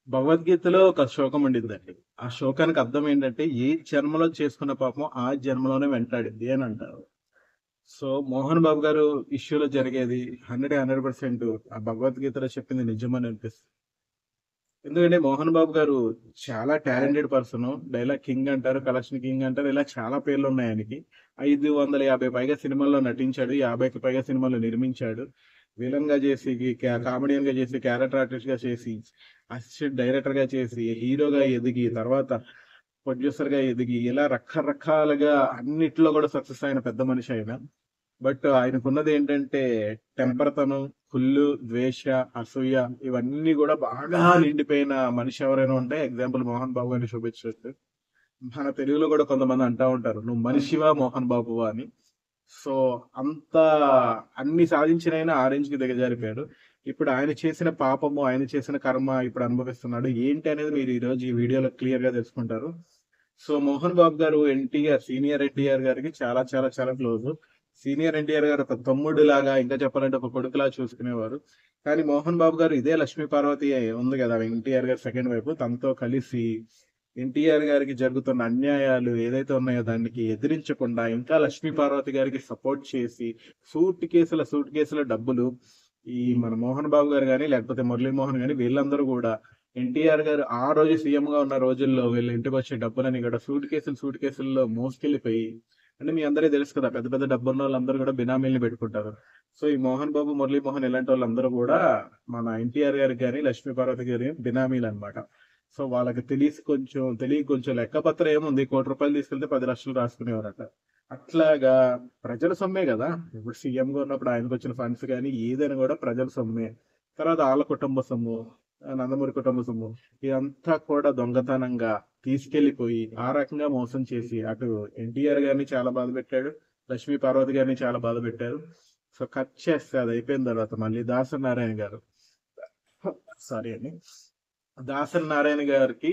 భగవద్గీతలో ఒక శ్లోకం ఉండిద్దండి. ఆ శ్లోకానికి అర్థం ఏంటంటే, ఏ జన్మలో చేసుకున్న పాపం ఆ జన్మలోనే వెంటాడిద్ది అని అంటారు. సో, మోహన్ బాబు గారు ఇష్యూలో జరిగేది 100% ఆ భగవద్గీతలో చెప్పింది నిజమని అనిపిస్తుంది. ఎందుకంటే మోహన్ బాబు గారు చాలా టాలెంటెడ్ పర్సన్. డైలాగ్ కింగ్ అంటారు, కలెక్షన్ కింగ్ అంటారు. ఇలా చాలా పేర్లు ఉన్నాయి ఆయనకి. 550 పైగా సినిమాల్లో నటించాడు. 50కి పైగా సినిమాలు నిర్మించాడు. విలన్ గా చేసి, కామెడియన్ గా చేసి, క్యారెక్టర్ ఆర్టిస్ట్ గా చేసి, అసిస్టెంట్ డైరెక్టర్ గా చేసి, హీరోగా ఎదిగి, తర్వాత ప్రొడ్యూసర్ గా ఎదిగి, ఇలా రకరకాలుగా అన్నిట్లో కూడా సక్సెస్ అయిన పెద్ద మనిషి ఆయన. బట్ ఆయనకున్నది ఏంటంటే టెంపర్‌తనం, కుళ్ళు, ద్వేష, అసూయ ఇవన్నీ గూడా బాగా నిండిపోయిన మనిషి ఎవరైనా ఉంటే ఎగ్జాంపుల్ 'మోహన్ బాబు' గారిని చూపించొచ్చు. మన తెలుగులో గూడా కొంతమంది అంటా ఉంటారు. "నువ్వు మనిషివా మోహన్ బాబువా" అని. సో, అంత అన్ని సాధించిన ఆయన ఆ రేంజ్‌కి దిగజారిపోయాడు. ఇప్పుడు ఆయన చేసిన పాపము, ఆయన చేసిన కర్మ ఇప్పుడు అనుభవిస్తున్నాడు. ఏంటి అనేది మీరు ఈరోజు ఈ వీడియోలో క్లియర్‌గా తెలుసుకుంటారు. సో, మోహన్ బాబు గారు సీనియర్ ఎన్టీఆర్ గారికి చాలా చాలా చాలా క్లోజు. సీనియర్ ఎన్టీఆర్ గారు ఒక తమ్ముడిలాగా, ఇంకా చెప్పాలంటే ఒక కొడుకులా చూసుకునేవారు. కానీ మోహన్ బాబు గారు ఇదే లక్ష్మీ పార్వతి ఉంది గదా! ఎన్టీఆర్ గారి సెకండ్ వైఫ్. తనతో కలిసి ఎన్టీఆర్ గారికి జరుగుతున్న అన్యాయాలు ఏదైతే ఉన్నాయో దానికి ఎదిరించకుండా ఇంకా లక్ష్మీ పార్వతి గారికి సపోర్ట్ చేసి సూట్ కేసుల డబ్బులు ఈ మన మోహన్ బాబు గారు గాని లేకపోతే మురళీమోహన్ గాని వీళ్ళందరూ కూడా ఎన్టీఆర్ గారు ఆ రోజు సీఎం గా ఉన్న రోజుల్లో వీళ్ళ ఇంటికి వచ్చే డబ్బులని కూడా సూట్ కేసుల్లో మోసుకెళ్లిపోయి అంటే మీ అందరికీ తెలుసు కదా పెద్ద పెద్ద డబ్బున్న వాళ్ళందరూ కూడా బినామీల్ని పెట్టుకుంటారు. సో ఈ మోహన్ బాబు మురళీమోహన్ ఇలాంటి వాళ్ళందరూ కూడా మన ఎన్టీఆర్ గారికి కానీ లక్ష్మీ పార్వతి గారి బినామీలు అన్నమాట. సో వాళ్ళకి తెలియక కొంచెం లెక్కపత్రం ఏముంది, ₹1,00,00,000 తీసుకెళ్తే 10 లక్షలు రాసుకునేవారట. అట్లాగా ప్రజల సొమ్మే కదా. ఇప్పుడు సీఎం గా ఉన్నప్పుడు ఆయనకు వచ్చిన ఫండ్స్ కానీ ఏదైనా కూడా ప్రజల సొమ్మే. తర్వాత వాళ్ళ కుటుంబ సొమ్ము, నందమూరి కుటుంబ సొమ్ము, ఇదంతా కూడా దొంగతనంగా తీసుకెళ్లిపోయి ఆ రకంగా మోసం చేసి అటు ఎన్టీఆర్ గారిని చాలా బాధ పెట్టాడు, లక్ష్మీ పార్వతి గారిని చాలా బాధ పెట్టారు. సో కట్ చేస్తే అది అయిపోయిన తర్వాత మళ్ళీ దాసరి నారాయణ గారు, సారీ అండి, దాసరి నారాయణ గారికి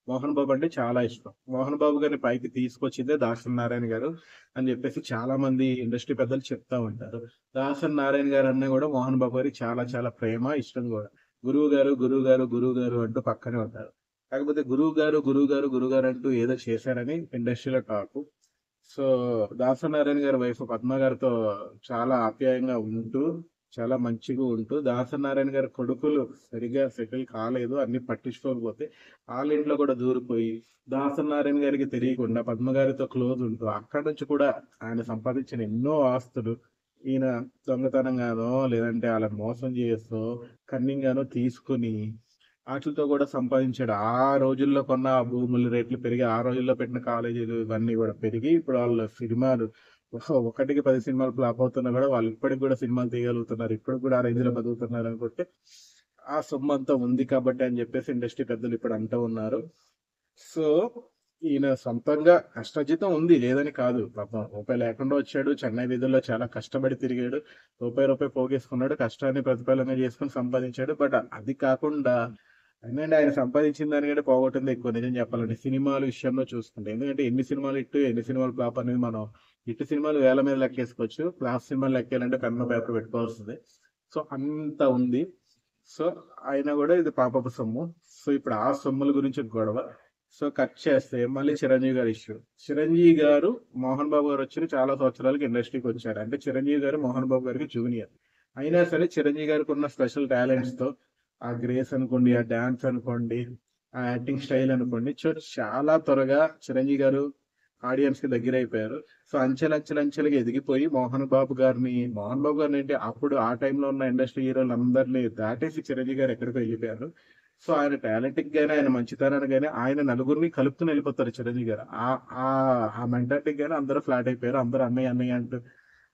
మోహన్ బాబు అంటే చాలా ఇష్టం. మోహన్ బాబు గారిని పైకి తీసుకొచ్చిందే దాసరి నారాయణ గారు అని చెప్పేసి చాలా మంది ఇండస్ట్రీ పెద్దలు చెప్తా ఉంటారు. దాసరి నారాయణ గారు అన్నా కూడా మోహన్ బాబు గారికి చాలా చాలా ప్రేమ, ఇష్టం కూడా. గురువు గారు, గురువు గారు, గురువు గారు అంటూ పక్కనే ఉంటారు. కాకపోతే గురువు గారు, గురువు గారు, గురువు గారు అంటూ ఏదో చేశారని ఇండస్ట్రీలో టాక్. సో దాసరి నారాయణ గారి వైఫ్ పద్మ గారితో చాలా ఆప్యాయంగా ఉంటూ, చాలా మంచిగా ఉంటూ, దాసరి నారాయణ గారి కొడుకులు సరిగ్గా సెటిల్ కాలేదు, అన్ని పట్టించుకోకపోతే వాళ్ళ ఇంట్లో కూడా దూరిపోయి దాసరి నారాయణ గారికి తెలియకుండా పద్మ గారితో క్లోజ్ ఉంటూ అక్కడి నుంచి కూడా ఆయన సంపాదించిన ఎన్నో ఆస్తులు ఈయన దొంగతనంగానో లేదంటే వాళ్ళని మోసం చేస్తూ కన్నింగ్ గానో తీసుకుని వాటితో కూడా సంపాదించాడు. ఆ రోజుల్లో కొన్న ఆ భూముల రేట్లు పెరిగి, ఆ రోజుల్లో పెట్టిన కాలేజీలు ఇవన్నీ కూడా పెరిగి, ఇప్పుడు వాళ్ళ సినిమాలు ఒకటికి 10 సినిమాలు ఫ్లాప్ అవుతున్నా కూడా వాళ్ళు ఇప్పటికి కూడా సినిమాలు తీయగలుగుతున్నారు. ఇప్పటికి కూడా ఆ రేంజ్ లో బతుకుతున్నారు అనుకుంటే ఆ సొమ్ము అంతా ఉంది కాబట్టి అని చెప్పేసి ఇండస్ట్రీ పెద్దలు ఇప్పుడు అంటూ ఉన్నారు. సో ఈయన సొంతంగా కష్టజీతం ఉంది, లేదని కాదు. పాపం రూపాయి లేకుండా వచ్చాడు. చెన్నై వీధుల్లో చాలా కష్టపడి తిరిగాడు. రూపాయి రూపాయి పోగేసుకున్నాడు. కష్టాన్ని ప్రతిఫలంగా చేసుకుని సంపాదించాడు. బట్ అది కాకుండా ఏంటంటే ఆయన సంపాదించిన దానికంటే పోగొట్టింది ఎక్కువ నిజం చెప్పాలంటే సినిమాల విషయంలో చూసుకుంటే. ఎందుకంటే ఎన్ని సినిమాలు హిట్, ఎన్ని సినిమాలు ఫ్లాప్ అనేది మనం హిట్ సినిమాలు వేల మీద లెక్కేసుకోవచ్చు. ఫ్లాప్ సినిమాలు లెక్కేయాలంటే పెన్ను పేపర్ పెట్టుకోవాల్సిందే. సో అంత ఉంది. సో అయినా కూడా ఇది పాపపు సొమ్ము. సో ఇప్పుడు ఆ సొమ్ముల గురించి గొడవ. సో కట్ చేస్తే మళ్ళీ చిరంజీవి గారి ఇష్యూ. చిరంజీవి గారు మోహన్ బాబు గారు వచ్చిన చాలా సంవత్సరాలకి ఇండస్ట్రీకి వచ్చారు. అంటే చిరంజీవి గారు మోహన్ బాబు గారికి జూనియర్. అయినా సరే చిరంజీవి గారికి ఉన్న స్పెషల్ టాలెంట్స్ తో ఆ గ్రేస్ అనుకోండి, ఆ డాన్స్ అనుకోండి, ఆ యాక్టింగ్ స్టైల్ అనుకోండి, చాలా త్వరగా చిరంజీవి గారు ఆడియన్స్ కి దగ్గర అయిపోయారు. సో అంచెలంచెలుగా ఎదిగిపోయి మోహన్ బాబు గారిని ఏంటి అప్పుడు ఆ టైంలో ఉన్న ఇండస్ట్రీ హీరోలు అందరినీ దాటేసి చిరంజీవి గారు ఎక్కడికో వెళ్ళిపోయారు. సో ఆయన టాలెంట్ గానీ, ఆయన మంచితనాన్ని గానీ, ఆయన నలుగురిని కలుపుతూనే వెళ్ళిపోతారు చిరంజీవి గారు. ఆ ఆ ఆ మెంటాలిటీకి గానీ అందరూ ఫ్లాట్ అయిపోయారు. అందరూ అన్నయ్య అన్నయ్య అంటూ,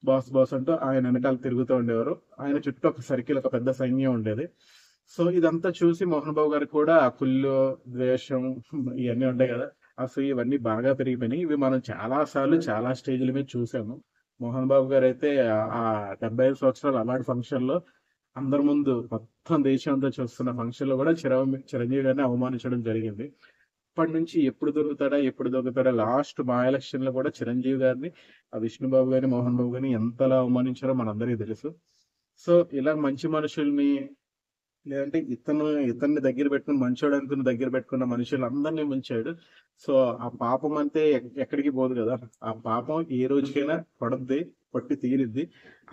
బాస్ బాస్ అంటూ ఆయన వెనకాల తిరుగుతూ ఉండేవారు. ఆయన చుట్టూ ఒక సర్కిల్, ఒక పెద్ద సైన్యం ఉండేది. సో ఇదంతా చూసి మోహన్ బాబు గారికి కూడా ఆ కుళ్ళు, ద్వేషం ఇవన్నీ ఉంటాయి కదా. అసలు ఇవన్నీ బాగా పెరిగిపోయినాయి. ఇవి మనం చాలా సార్లు చాలా స్టేజ్ల మీద చూసాము. మోహన్ బాబు గారు అయితే ఆ 75 సంవత్సరాల అవార్డు ఫంక్షన్ లో అందరి ముందు మొత్తం దేశం అంతా చూస్తున్న ఫంక్షన్ లో కూడా చిరంజీవి గారిని అవమానించడం జరిగింది. అప్పటి నుంచి ఎప్పుడు దొరుకుతాడా లాస్ట్ మా ఎలక్షన్ లో కూడా చిరంజీవి గారిని, ఆ విష్ణుబాబు గారిని, మోహన్ బాబు గారిని ఎంతలా అవమానించారో మనందరికీ తెలుసు. సో ఇలా మంచి మనుషుల్ని లేదంటే ఇతన్ని దగ్గర పెట్టుకుని మంచోడు అనుకుని దగ్గర పెట్టుకున్న మనుషులందరినీ ముంచాడు. సో ఆ పాపం అంతే ఎక్కడికి పోదు కదా. ఆ పాపం ఏ రోజుకైనా పడుద్ది, పట్టి తీరిద్ది.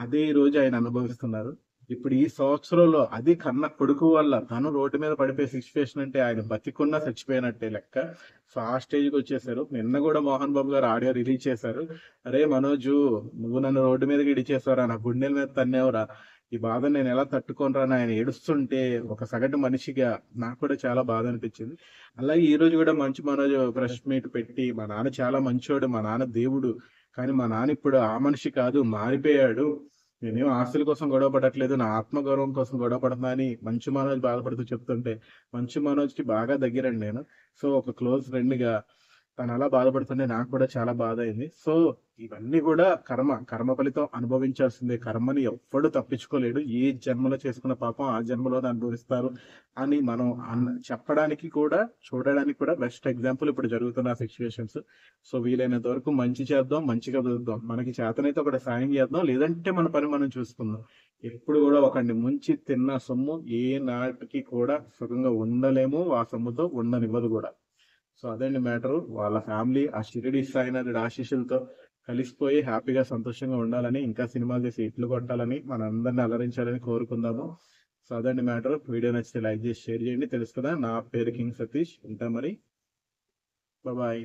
అదే ఈ రోజు ఆయన అనుభవిస్తున్నారు. ఇప్పుడు ఈ సంవత్సరంలో అది కన్న కొడుకు వల్ల తను రోడ్డు మీద పడిపోయే సిచ్యువేషన్ అంటే ఆయన బతికున్నా చచ్చిపోయినట్టే లెక్క. సో ఆ స్టేజ్కి వచ్చేసారు. నిన్న కూడా మోహన్ బాబు గారు ఆడియో రిలీజ్ చేశారు. అరే మనోజు, నువ్వు నన్ను రోడ్డు మీదకి ఇడిచేసావురా, నా గుండెల మీద తన్నేవురా, ఈ బాధ నేను ఎలా తట్టుకోనరా ఆయన ఏడుస్తుంటే ఒక సగటు మనిషిగా నాకు కూడా చాలా బాధ అనిపించింది. అలాగే ఈ రోజు కూడా మంచి మనోజ్ ప్రెస్ మీట్ పెట్టి, మా నాన్న చాలా మంచోడు, మా నాన్న దేవుడు, కానీ మా నాన్న ఇప్పుడు ఆ మనిషి కాదు, మారిపోయాడు, నేనేం ఆస్తుల కోసం గొడవ పడట్లేదు, నా ఆత్మగౌరవం కోసం గొడవ పడుతున్నా అని మంచు మనోజ్ బాధపడుతూ చెప్తుంటే, మంచు మనోజ్ కి బాగా దగ్గరండి నేను. సో ఒక క్లోజ్ ఫ్రెండ్ గా తను అలా బాధపడుతుంటే నాకు కూడా చాలా బాధ అయింది. సో ఇవన్నీ కూడా కర్మ ఫలితం అనుభవించాల్సిందే. కర్మని ఎవ్వడు తప్పించుకోలేడు. ఏ జన్మలో చేసుకున్న పాపం ఆ జన్మలోనే అనుభవిస్తారు అని మనం చెప్పడానికి కూడా, చూడడానికి కూడా బెస్ట్ ఎగ్జాంపుల్ ఇప్పుడు జరుగుతున్న సిచ్యువేషన్స్. సో వీలైనంత వరకు మంచి చేద్దాం, మంచిగా బతుకుదాం. మనకి చేతనైతే ఒకటి సాయం చేద్దాం, లేదంటే మన పని మనం చూసుకుందాం. ఎప్పుడు కూడా ఒకడిని ముంచి తిన్న సొమ్ము ఏ నాటికి కూడా సుఖంగా ఉండలేము, ఆ సొమ్ముతో ఉండనివ్వదు కూడా. సో అదండి మ్యాటరు. వాళ్ళ ఫ్యామిలీ ఆ షిరిడి సాయినాథుడి ఆశీస్సులతో కలిసిపోయి హ్యాపీగా సంతోషంగా ఉండాలని, ఇంకా సినిమాలు చేసి హిట్లు కొట్టాలని, మనందరిని అలరించాలని కోరుకుందాము. సో అదండి మ్యాటర్. వీడియో నచ్చితే లైక్ చేసి షేర్ చేయండి. తెలుసు కదా, నా పేరు కింగ్ సతీష్. ఉంటా మరి. బాయ్.